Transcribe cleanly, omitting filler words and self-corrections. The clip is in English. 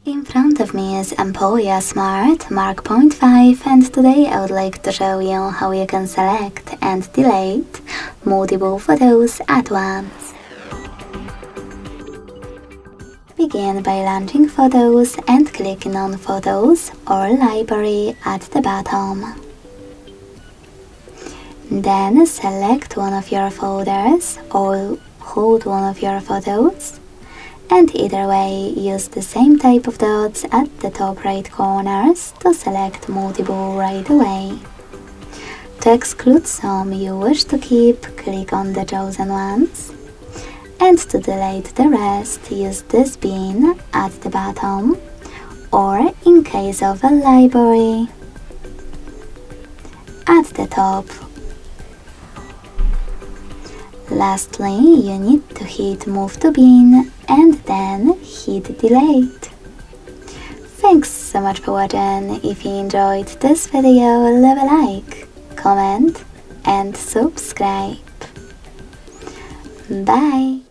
In front of me is Emporia SMART Mark Point 5, and today I would like to show you how you can select and delete multiple photos at once. Begin by launching Photos and clicking on Photos or Library at the bottom. Then select one of your folders or hold one of your photos, and either way use the same type of dots at the top right corners to select multiple right away. To exclude some you wish to keep, click on the chosen ones, and to delete the rest use this bin at the bottom, or in case of a library, at the top. Lastly, you need to hit Move to Bin and then hit Delete. Thanks so much for watching. If you enjoyed this video, leave a like, comment and subscribe. Bye!